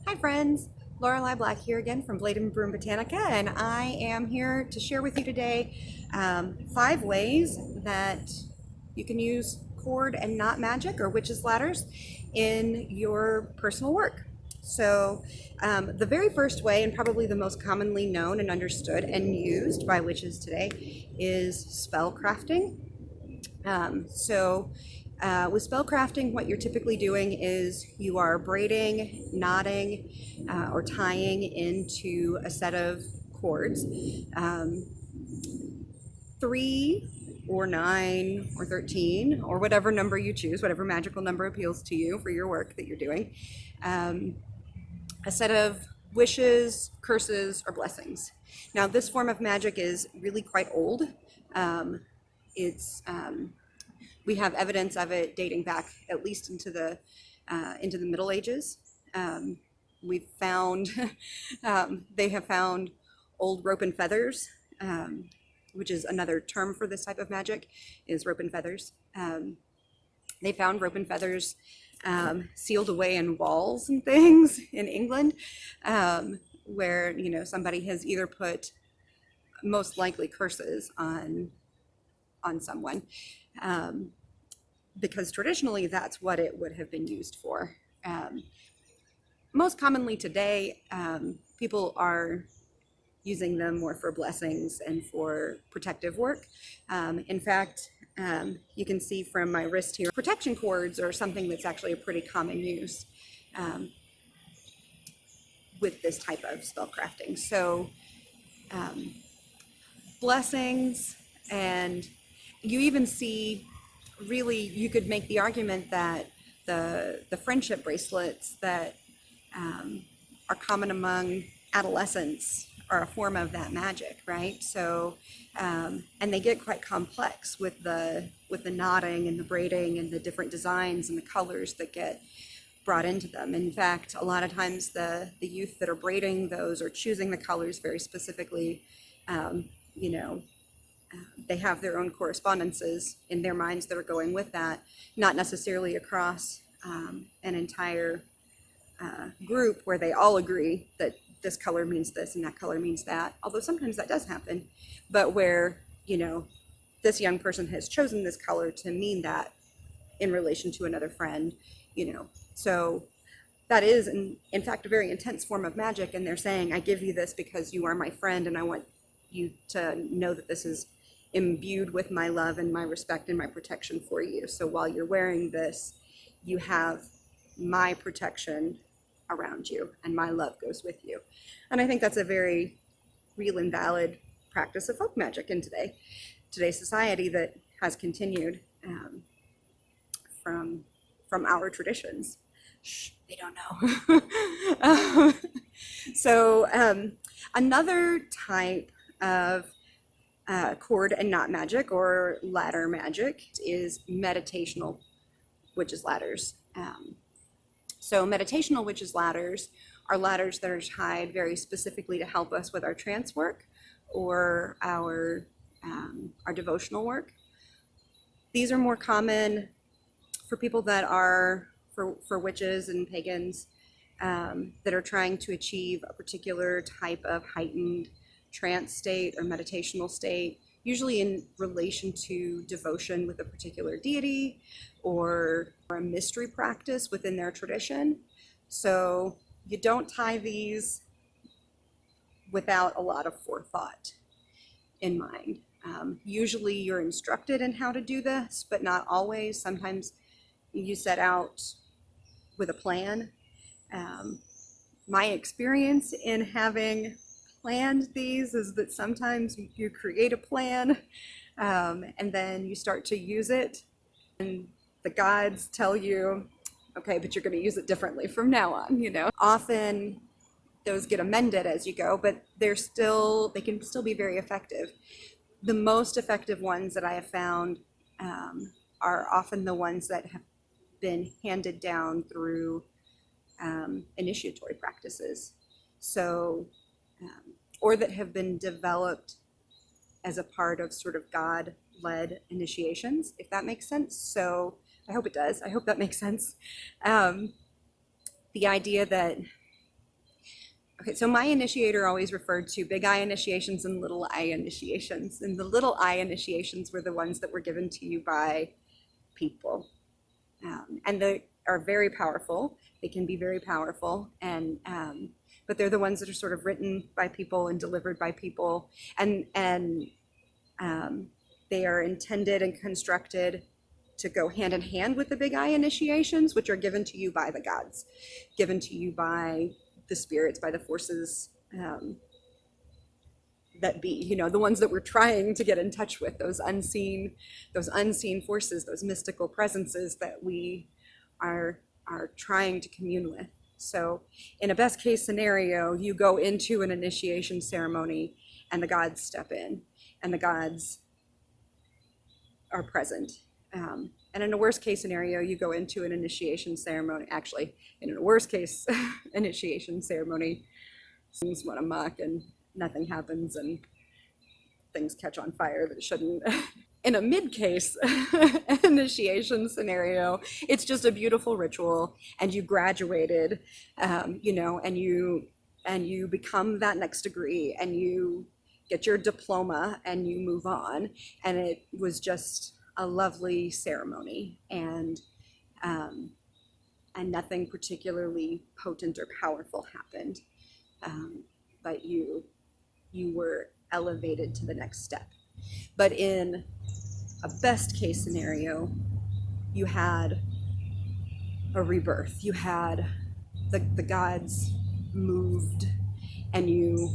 Hi friends, Lorelei Black here again from Blade Broom Botanica, and I am here to share with you today 5 ways that you can use cord and knot magic or witches' ladders in your personal work. So the very first way, and probably the most commonly known and understood and used by witches today, is spell crafting. With spell crafting, what you're typically doing is you are braiding, knotting, or tying into a set of cords, 3 or 9 or 13, or whatever number you choose, whatever magical number appeals to you for your work that you're doing, a set of wishes, curses, or blessings. Now, this form of magic is really quite old. We have evidence of it dating back at least into the Middle Ages. We've found they have found old rope and feathers, which is another term for this type of magic, is rope and feathers. They found rope and feathers sealed away in walls and things in England, where somebody has either put most likely curses on someone. Because traditionally that's what it would have been used for. Most commonly today, people are using them more for blessings and for protective work. In fact, you can see from my wrist here, protection cords are something that's actually a pretty common use with this type of spell crafting. So blessings, and you even see, really, you could make the argument that the friendship bracelets that are common among adolescents are a form of that magic, right? So, and they get quite complex with the knotting and the braiding and the different designs and the colors that get brought into them. In fact, a lot of times the youth that are braiding those are choosing the colors very specifically. They have their own correspondences in their minds that are going with that, not necessarily across an entire group where they all agree that this color means this and that color means that, although sometimes that does happen, but where, this young person has chosen this color to mean that in relation to another friend, So that is, in fact, a very intense form of magic, and they're saying, I give you this because you are my friend, and I want you to know that this is imbued with my love and my respect and my protection for you. So while you're wearing this, you have my protection around you and my love goes with you. And I think that's a very real and valid practice of folk magic in today's society that has continued from our traditions. Shh, they don't know. Another type of cord and knot magic or ladder magic is meditational witches' ladders. So meditational witches' ladders are ladders that are tied very specifically to help us with our trance work or our devotional work. These are more common for people that are for witches and pagans that are trying to achieve a particular type of heightened trance state or meditational state, usually in relation to devotion with a particular deity or a mystery practice within their tradition. So you don't tie these without a lot of forethought in mind. Usually you're instructed in how to do this, but not always. Sometimes you set out with a plan. My experience in having planned these is that sometimes you create a plan and then you start to use it and the gods tell you, okay, but you're going to use it differently from now on. Often those get amended as you go, but they can still be very effective. The most effective ones that I have found are often the ones that have been handed down through initiatory practices. So or that have been developed as a part of sort of God-led initiations, if that makes sense. So I hope it does. I hope that makes sense. The idea that Okay, so my initiator always referred to big I initiations and little I initiations. And the little I initiations were the ones that were given to you by people. And they are very powerful. They can be very powerful. But they're the ones that are sort of written by people and delivered by people. And they are intended and constructed to go hand in hand with the big I initiations, which are given to you by the gods, given to you by the spirits, by the forces that be, you know, the ones that we're trying to get in touch with, those unseen forces, those mystical presences that we are trying to commune with. So in a best case scenario, you go into an initiation ceremony and the gods step in and the gods are present. And in a worst case scenario, you go into an initiation ceremony. Actually, in a worst case initiation ceremony, things run amok and nothing happens and things catch on fire that shouldn't. In a mid-case initiation scenario, it's just a beautiful ritual and you graduated, you know, and you become that next degree and you get your diploma and you move on. And it was just a lovely ceremony and nothing particularly potent or powerful happened. But you were elevated to the next step. But in a best case scenario, you had a rebirth. You had the gods moved and you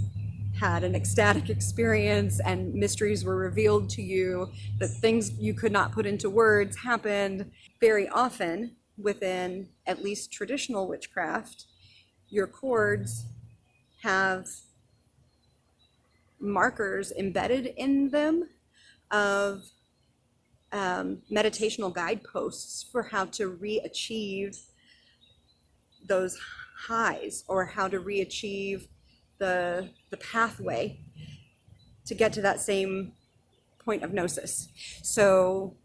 had an ecstatic experience and mysteries were revealed to you, that things you could not put into words happened. Very often within at least traditional witchcraft, your cords have markers embedded in them of meditational guideposts for how to re-achieve those highs or how to re-achieve the pathway to get to that same point of gnosis. So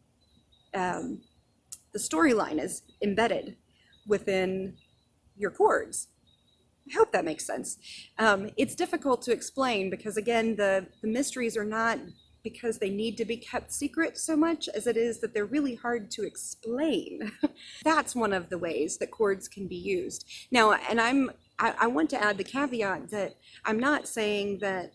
the storyline is embedded within your cords. I hope that makes sense. It's difficult to explain because, again, the mysteries are not because they need to be kept secret so much as it is that they're really hard to explain. That's one of the ways that cords can be used. Now, and I want to add the caveat that I'm not saying that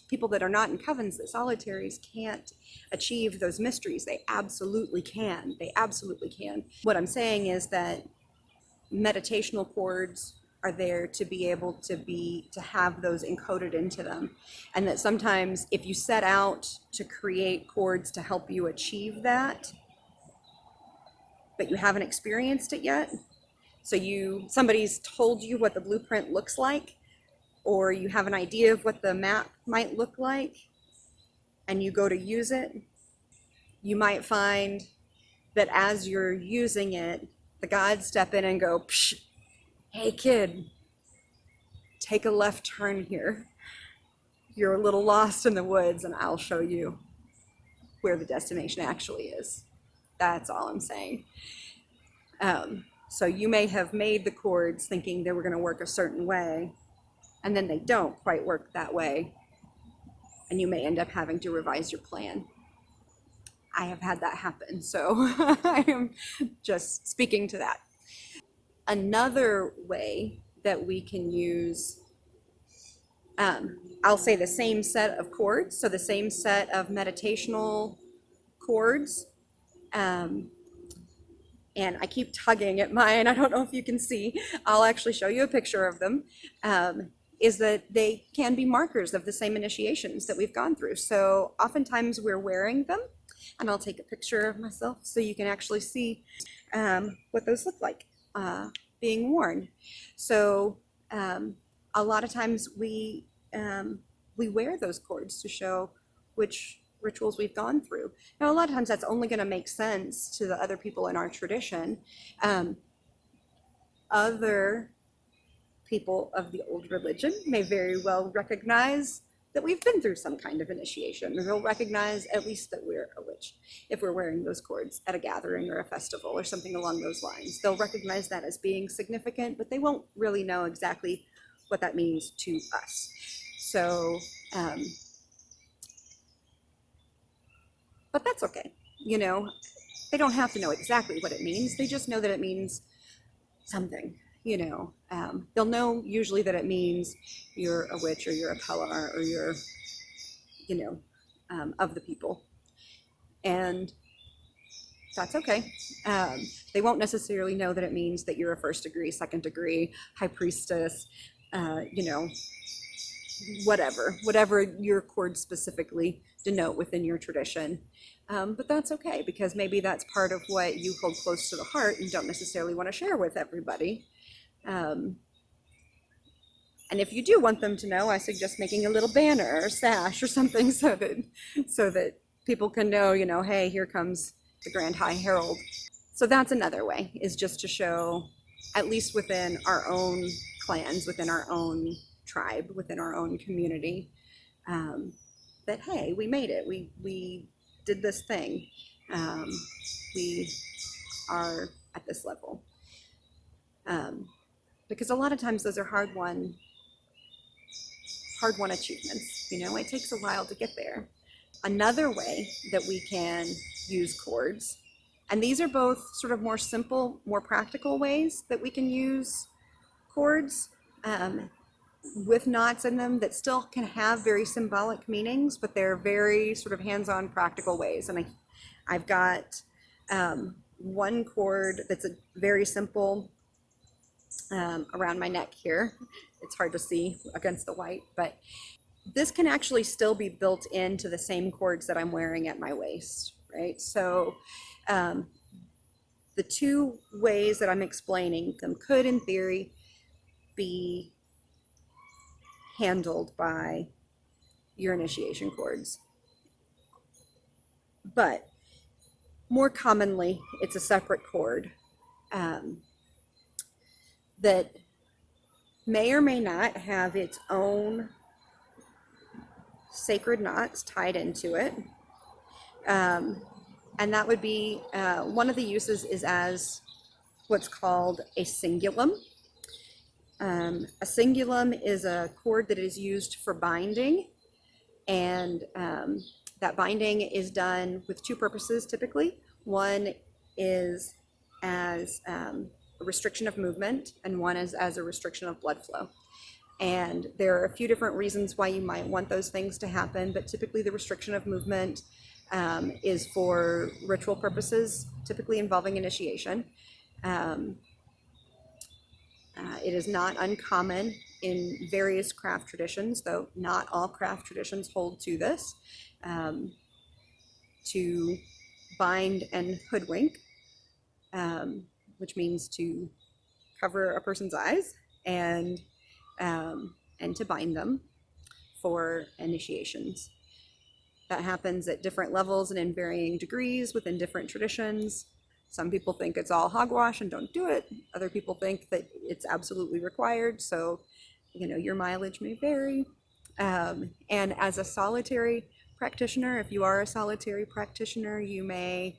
people that are not in covens, that solitaries, can't achieve those mysteries. They absolutely can. They absolutely can. What I'm saying is that meditational cords are there to be able to have those encoded into them. And that sometimes if you set out to create cords to help you achieve that, but you haven't experienced it yet, so somebody's told you what the blueprint looks like, or you have an idea of what the map might look like, and you go to use it, you might find that as you're using it, the gods step in and go, psh, hey kid, take a left turn here. You're a little lost in the woods and I'll show you where the destination actually is. That's all I'm saying. So you may have made the cords thinking they were going to work a certain way, and then they don't quite work that way, and you may end up having to revise your plan. I have had that happen, so I am just speaking to that. Another way that we can use, I'll say the same set of cords, so the same set of meditational cords, and I keep tugging at mine, I don't know if you can see, I'll actually show you a picture of them, is that they can be markers of the same initiations that we've gone through. So oftentimes we're wearing them, and I'll take a picture of myself so you can actually see what those look like being worn. So a lot of times we wear those cords to show which rituals we've gone through. Now, a lot of times that's only going to make sense to the other people in our tradition. Other people of the old religion may very well recognize that we've been through some kind of initiation, or they'll recognize at least that we're a witch if we're wearing those cords at a gathering or a festival or something along those lines. They'll recognize that as being significant, but they won't really know exactly what that means to us. So, but that's okay. You know, they don't have to know exactly what it means. They just know that it means something, you know. They'll know usually that it means you're a witch or you're a Pella or you're, you know, of the people. And that's okay. They won't necessarily know that it means that you're a first degree, second degree, high priestess, you know, whatever your cords specifically denote within your tradition. But that's okay, because maybe that's part of what you hold close to the heart and don't necessarily want to share with everybody. And if you do want them to know, I suggest making a little banner or sash or something so that people can know, you know, hey, here comes the Grand High Herald. So that's another way, is just to show, at least within our own clans, within our own tribe, within our own community, that, hey, we made it. We did this thing. We are at this level. Because a lot of times those are hard-won achievements. You know, it takes a while to get there. Another way that we can use cords, and these are both sort of more simple, more practical ways that we can use cords with knots in them that still can have very symbolic meanings, but they're very sort of hands-on practical ways. And I've got one cord that's a very simple around my neck here. It's hard to see against the white, but this can actually still be built into the same cords that I'm wearing at my waist, right? So the two ways that I'm explaining them could, in theory, be handled by your initiation cords. But more commonly, it's a separate cord that may or may not have its own sacred knots tied into it. And that would be, one of the uses is as what's called a cingulum. A cingulum is a cord that is used for binding, and that binding is done with two purposes typically. One is as a restriction of movement, and one is as a restriction of blood flow. And there are a few different reasons why you might want those things to happen, but typically the restriction of movement is for ritual purposes, typically involving initiation. It is not uncommon in various craft traditions, though not all craft traditions hold to this, to bind and hoodwink, which means to cover a person's eyes and to bind them for initiations. That happens at different levels and in varying degrees within different traditions. Some people think it's all hogwash and don't do it. Other people think that it's absolutely required. So, you know, your mileage may vary. And as a solitary practitioner, if you are a solitary practitioner, you may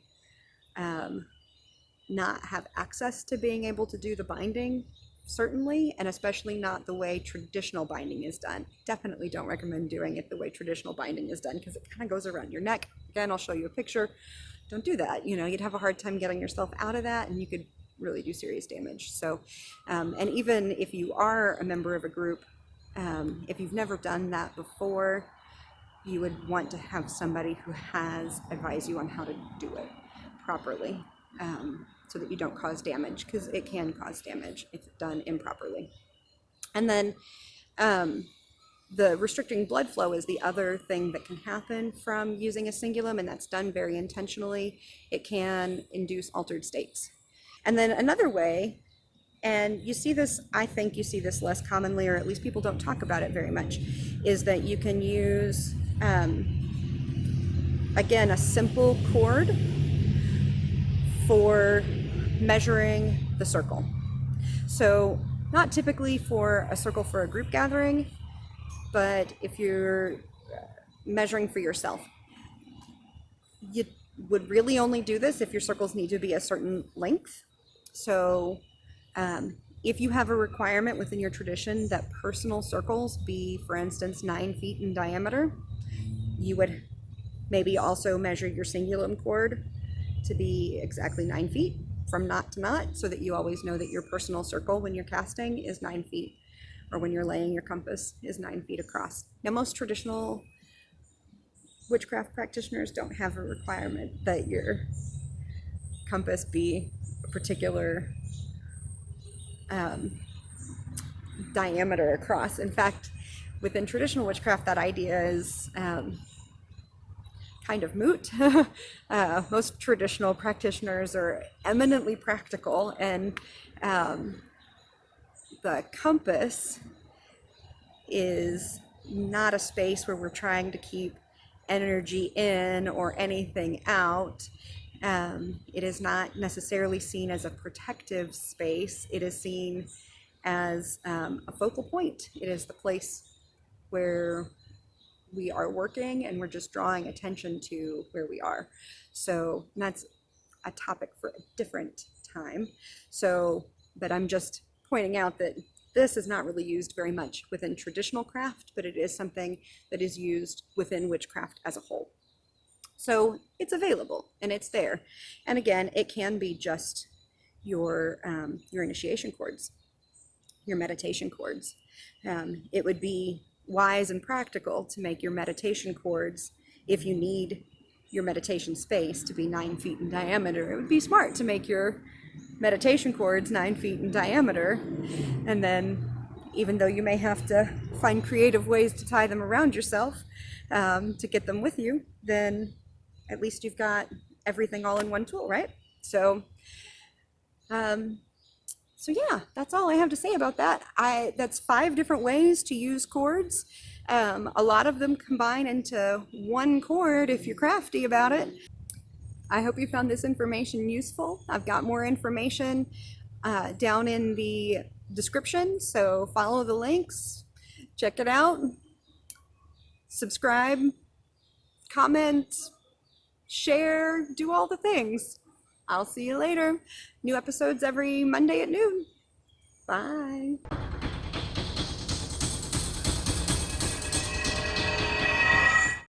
not have access to being able to do the binding, certainly, and especially not the way traditional binding is done. Definitely don't recommend doing it the way traditional binding is done, because it kind of goes around your neck. Again, I'll show you a picture. Don't do that. You know, you'd have a hard time getting yourself out of that, and you could really do serious damage. So, and even if you are a member of a group, if you've never done that before, you would want to have somebody who has advised you on how to do it properly, so that you don't cause damage, because it can cause damage if done improperly. And then the restricting blood flow is the other thing that can happen from using a cingulum, and that's done very intentionally. It can induce altered states. And then another way, and you see this, I think you see this less commonly, or at least people don't talk about it very much, is that you can use, again, a simple cord for measuring the circle. So not typically for a circle for a group gathering, but if you're measuring for yourself, you would really only do this if your circles need to be a certain length. So If you have a requirement within your tradition that personal circles be, for instance, 9 feet in diameter, you would maybe also measure your cingulum cord to be exactly 9 feet from knot to knot, so that you always know that your personal circle when you're casting is 9 feet, or when you're laying your compass is 9 feet across. Now, most traditional witchcraft practitioners don't have a requirement that your compass be a particular diameter across. In fact, within traditional witchcraft, that idea is kind of moot. Most traditional practitioners are eminently practical, and the compass is not a space where we're trying to keep energy in or anything out. It is not necessarily seen as a protective space. It is seen as a focal point. It is the place where we are working, and we're just drawing attention to where we are. So that's a topic for a different time. So, but I'm just pointing out that this is not really used very much within traditional craft, but it is something that is used within witchcraft as a whole. So it's available and it's there. And again, it can be just your initiation cords, your meditation cords. It would be wise and practical to make your meditation cords, if you need your meditation space to be 9 feet in diameter, it would be smart to make your meditation cords 9 feet in diameter. And then, even though you may have to find creative ways to tie them around yourself to get them with you, then at least you've got everything all in one tool, right? So yeah, that's all I have to say about that. That's 5 different ways to use cords. A lot of them combine into one cord if you're crafty about it. I hope you found this information useful. I've got more information down in the description, so follow the links, check it out, subscribe, comment, share, do all the things. I'll see you later. New episodes every Monday at noon. Bye.